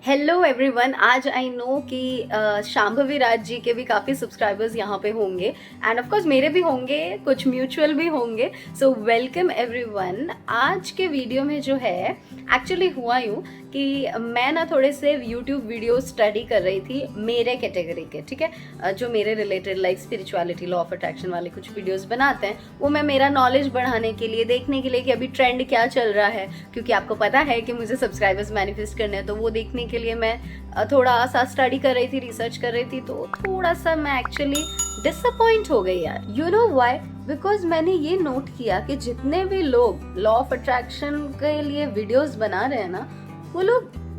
Hello everyone. आज I know कि शांभवी राज जी के भी काफ़ी सब्सक्राइबर्स यहाँ पे होंगे एंड ऑफ कोर्स मेरे भी होंगे, कुछ म्यूचुअल भी होंगे। So welcome everyone. आज के वीडियो में जो है एक्चुअली हुआ यूँ कि मैं ना थोड़े से यूट्यूब वीडियो स्टडी कर रही थी मेरे कैटेगरी के, ठीक है, जो मेरे related like spirituality, law of attraction वाले कुछ वीडियोस बनाते हैं, वो मैं मेरा नॉलेज बढ़ाने के लिए, देखने के लिए कि अभी ट्रेंड क्या चल रहा है, क्योंकि आपको पता है कि मुझे सब्सक्राइबर्स मैनिफेस्ट करने हैं, तो वो देखने के लिए मैं थोड़ा सा स्टडी कर रही थी, रिसर्च कर रही थी। तो थोड़ा सा मैं एक्चुअली डिसअपॉइंट हो गई यार। You know why? बिकॉज मैंने ये नोट किया कि जितने भी लोग लॉ ऑफ अट्रैक्शन के लिए वीडियोस बना रहे हैं ना, वो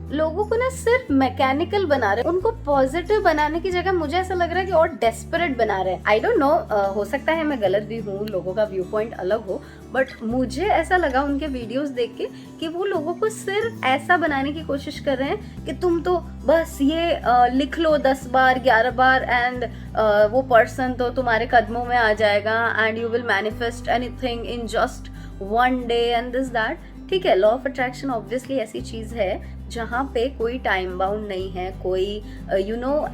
लोगों को ना सिर्फ मैकेनिकल बना रहे हैं। उनको पॉजिटिव बनाने की जगह मुझे ऐसा लग रहा है कि और डेस्परेट बना रहे हैं। आई डोंट नो, हो सकता है मैं गलत भी हूँ, लोगों का व्यू पॉइंट अलग हो, बट मुझे ऐसा लगा उनके वीडियोस देख के कि वो लोगों को सिर्फ ऐसा बनाने की कोशिश कर रहे हैं कि तुम तो बस ये लिख लो 10 बार 11 बार एंड वो पर्सन तो तुम्हारे कदमों में आ जाएगा and you will manifest anything in just one day and this that. ठीक है, लॉ ऑफ अट्रैक्शन ऑब्वियसली ऐसी चीज है जहाँ पे कोई टाइम बाउंड नहीं है, कोई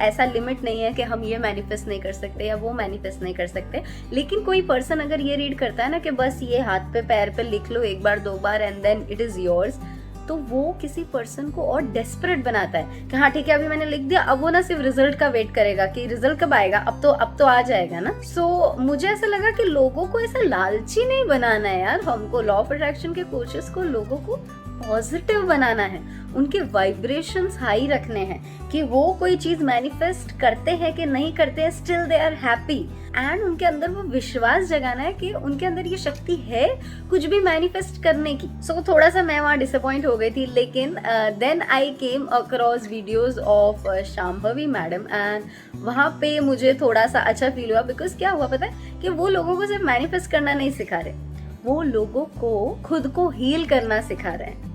ऐसा लिमिट नहीं है कि हम ये मैनिफेस्ट नहीं कर सकते या वो मैनिफेस्ट नहीं कर सकते। लेकिन कोई पर्सन अगर ये रीड करता है ना कि बस ये हाथ पे पैर पे लिख लो एक बार 2 बार and then it is yours, तो वो किसी पर्सन को और डेस्परेट बनाता है कि हाँ ठीक है, अभी मैंने लिख दिया, अब वो ना सिर्फ रिजल्ट का वेट करेगा कि रिजल्ट कब आएगा, अब तो आ जाएगा ना। सो मुझे ऐसा लगा कि लोगों को ऐसा लालची नहीं बनाना है यार। हमको लॉ ऑफ अट्रैक्शन के कोशिश को लोगों को पॉजिटिव बनाना है, उनके वाइब्रेशंस हाई रखने हैं कि वो कोई चीज मैनिफेस्ट करते हैं कि नहीं करते हैं, still they are happy and उनके अंदर वो विश्वास जगाना है कि उनके अंदर ये शक्ति है कुछ भी मैनिफेस्ट करने की। सो थोड़ा सा मैं वहाँ डिसअपॉइंट हो गई थी, लेकिन then I came across videos of Shambhavi madam and वहाँ पे मुझे थोड़ा सा अच्छा फील हुआ। बिकॉज क्या हुआ पता है कि वो लोगों को सिर्फ मैनिफेस्ट करना नहीं सिखा रहे, वो लोगों को खुद को हील करना सिखा रहे हैं,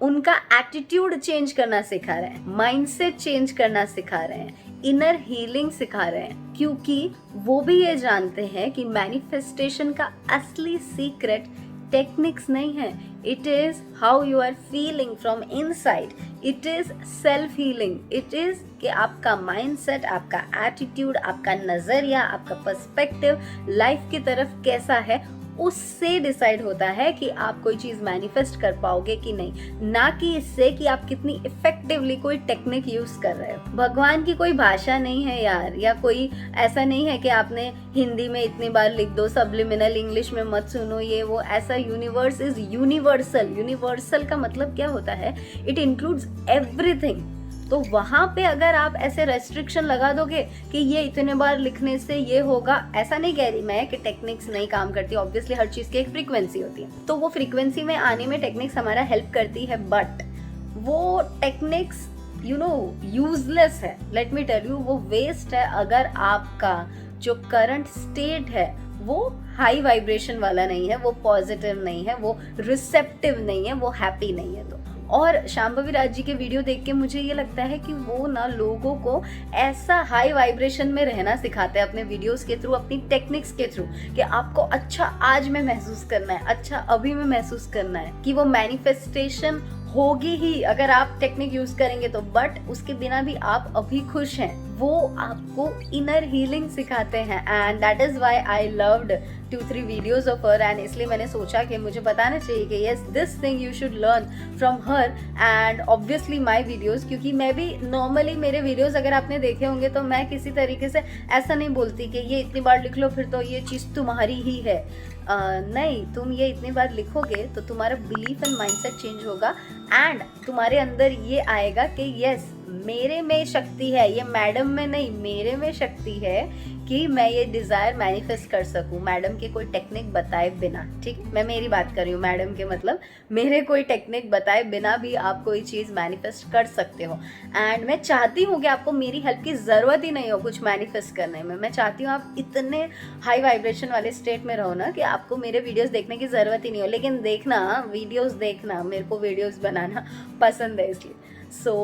उनका एटीट्यूड चेंज करना सिखा रहे हैं, माइंडसेट चेंज करना सिखा रहे हैं, इनर हीलिंग सिखा रहे हैं। क्योंकि वो भी ये जानते हैं कि मैनिफेस्टेशन का असली सीक्रेट टेक्निक्स नहीं है, it is how you are feeling from inside, it is self healing, it is कि आपका माइंडसेट, आपका एटीट्यूड, आपका नजरिया, आपका पर्सपेक्टिव लाइफ की तरफ कैसा है, उससे डिसाइड होता है कि आप कोई चीज मैनिफेस्ट कर पाओगे कि नहीं, ना कि इससे कि आप कितनी इफेक्टिवली कोई टेक्निक यूज कर रहे हो। भगवान की कोई भाषा नहीं है यार, या कोई ऐसा नहीं है कि आपने हिंदी में इतनी बार लिख दो, सबलिमिनल इंग्लिश में मत सुनो ये वो, ऐसा। Universe is universal. यूनिवर्सल का मतलब क्या होता है? It includes everything. तो वहां पे अगर आप ऐसे रेस्ट्रिक्शन लगा दोगे कि ये इतने बार लिखने से ये होगा, ऐसा नहीं कह रही मैं कि टेक्निक्स नहीं काम करती, ऑब्वियसली हर चीज की एक फ्रीक्वेंसी होती है, तो वो फ्रीक्वेंसी में आने में टेक्निक्स हमारा हेल्प करती है, बट वो टेक्निक्स यूजलेस है। लेट मी टेल यू, वो वेस्ट है अगर आपका जो करंट स्टेट है वो हाई वाइब्रेशन वाला नहीं है, वो पॉजिटिव नहीं है, वो रिसेप्टिव नहीं है, वो हैप्पी नहीं है। तो और शांभवी राज जी के वीडियो देख के मुझे ये लगता है कि वो ना लोगों को ऐसा हाई वाइब्रेशन में रहना सिखाते हैं अपने वीडियोस के थ्रू, अपनी टेक्निक्स के थ्रू, कि आपको अच्छा आज में महसूस करना है, अच्छा अभी में महसूस करना है, कि वो मैनिफेस्टेशन होगी ही अगर आप टेक्निक यूज करेंगे तो, बट उसके बिना भी आप अभी खुश हैं। वो आपको इनर हीलिंग सिखाते हैं and that is why I loved 2-3 videos of her and इसलिए मैंने सोचा कि मुझे बताना चाहिए कि yes, this thing you should learn from her and obviously my videos. क्योंकि मैं भी नॉर्मली मेरे वीडियोज अगर आपने देखे होंगे तो मैं किसी तरीके से ऐसा नहीं बोलती कि ये इतनी बार लिख लो फिर तो ये चीज़ तुम्हारी ही है। नहीं, तुम ये इतनी बार लिखोगे तो तुम्हारा बिलीफ एंड माइंडसेट चेंज होगा एंड तुम्हारे अंदर ये आएगा कि यस, मेरे में शक्ति है, ये मैडम में नहीं, मेरे में शक्ति है कि मैं ये डिज़ायर मैनिफेस्ट कर सकूं, मैडम के कोई टेक्निक बताए बिना। ठीक है, मैं मेरी बात कर रही हूँ, मैडम के मतलब मेरे कोई टेक्निक बताए बिना भी आप कोई चीज़ मैनिफेस्ट कर सकते हो। एंड मैं चाहती हूँ कि आपको मेरी हेल्प की ज़रूरत ही नहीं हो कुछ मैनिफेस्ट करने में। मैं चाहती हूँ आप इतने हाई वाइब्रेशन वाले स्टेट में रहो ना कि आपको मेरे वीडियोज़ देखने की ज़रूरत ही नहीं हो। लेकिन देखना, वीडियोज़ देखना, मेरे को वीडियोज़ बनाना पसंद है इसलिए। So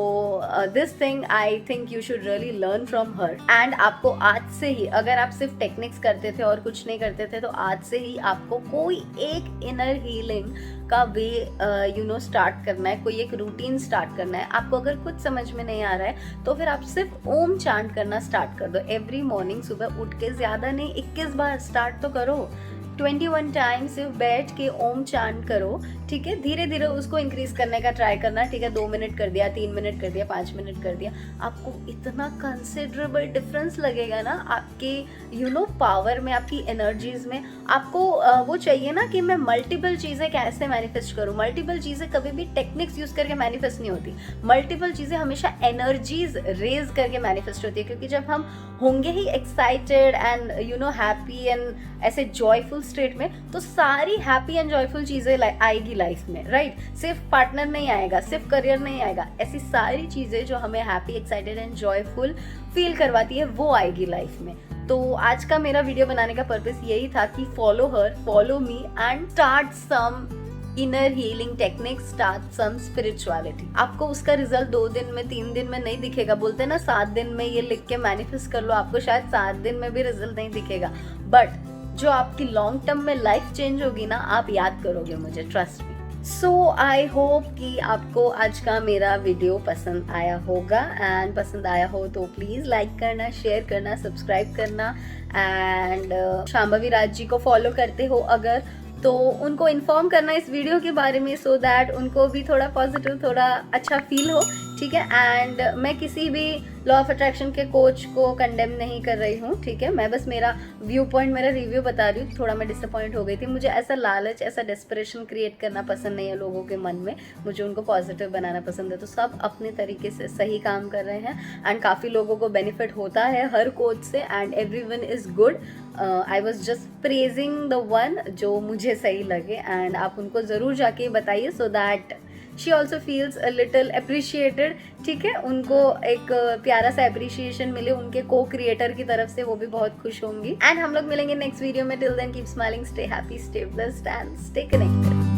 this thing I think you should really learn from her. And आपको आज से ही, अगर आप सिर्फ टेक्निक्स करते थे और कुछ नहीं करते थे, तो आज से ही आपको कोई एक इनर हीलिंग का वे स्टार्ट करना है, कोई एक रूटीन स्टार्ट करना है। आपको अगर कुछ समझ में नहीं आ रहा है तो फिर आप सिर्फ ओम चांट करना स्टार्ट कर दो एवरी मॉर्निंग। सुबह उठ के, ज़्यादा नहीं 21 बार स्टार्ट तो करो, 21 टाइम्स सिर्फ बैठ के ओम चांट करो, ठीक है। धीरे धीरे उसको इंक्रीज करने का ट्राई करना, ठीक है। 2 मिनट कर दिया, 3 मिनट कर दिया, 5 मिनट कर दिया, आपको इतना कंसिडरेबल डिफरेंस लगेगा ना आपके पावर में, आपकी एनर्जीज में। आपको वो चाहिए ना कि मैं मल्टीपल चीज़ें कैसे मैनिफेस्ट करूँ। मल्टीपल चीज़ें कभी भी टेक्निक्स यूज़ करके मैनिफेस्ट नहीं होती, मल्टीपल चीज़ें हमेशा एनर्जीज रेज करके मैनिफेस्ट होती है। क्योंकि जब हम होंगे ही एक्साइटेड एंड हैप्पी एंड ऐसे जॉयफुल स्टेट में, तो सारी हैप्पी एंड जॉयफुल चीज़ें आएगी लाइफ में, राइट। सिर्फ पार्टनर नहीं आएगा, सिर्फ करियर नहीं आएगा, ऐसी सारी चीज़ें जो हमें happy, excited and joyful feel करवाती है, वो आएगी लाइफ में। तो आज का मेरा वीडियो बनाने का पर्पस यही था कि follow her, follow me and start some inner healing technique, start some spirituality. आपको उसका रिजल्ट 2 दिन में, 3 दिन में नहीं दिखेगा। बोलते हैं ना 7 दिन में ये लिख के मैनिफेस्ट कर लो, आपको शायद 7 दिन में भी रिजल्ट नहीं दिखेगा, बट जो आपकी लॉन्ग टर्म में लाइफ चेंज होगी ना, आप याद करोगे मुझे, trust me. So I hope कि आपको आज का मेरा वीडियो पसंद आया होगा, एंड पसंद आया हो तो प्लीज़ लाइक करना, शेयर करना, सब्सक्राइब करना। एंड शांभवी राज जी को फॉलो करते हो अगर, तो उनको इन्फॉर्म करना इस वीडियो के बारे में, सो दैट उनको भी थोड़ा पॉजिटिव, थोड़ा अच्छा फील हो, ठीक है। एंड मैं किसी भी लॉ ऑफ अट्रैक्शन के कोच को कंडेम नहीं कर रही हूँ, ठीक है। मैं बस मेरा व्यू पॉइंट, मेरा रिव्यू बता रही हूँ। थोड़ा मैं डिसअपॉइंट हो गई थी, मुझे ऐसा लालच, ऐसा डेस्परेशन क्रिएट करना पसंद नहीं है लोगों के मन में, मुझे उनको पॉजिटिव बनाना पसंद है। तो सब अपने तरीके से सही काम कर रहे हैं एंड काफ़ी लोगों को बेनिफिट होता है हर कोच से, and everyone is good. I was just praising the one जो मुझे सही लगे, एंड आप उनको ज़रूर जाके बताइए, so that she also feels a little appreciated, ठीक है। उनको एक प्यारा सा अप्रिशिएशन मिले उनके को क्रिएटर की तरफ से, वो भी बहुत खुश होंगी। एंड हम लोग मिलेंगे नेक्स्ट वीडियो में। Till then keep smiling, stay happy, stay blessed and stay connected.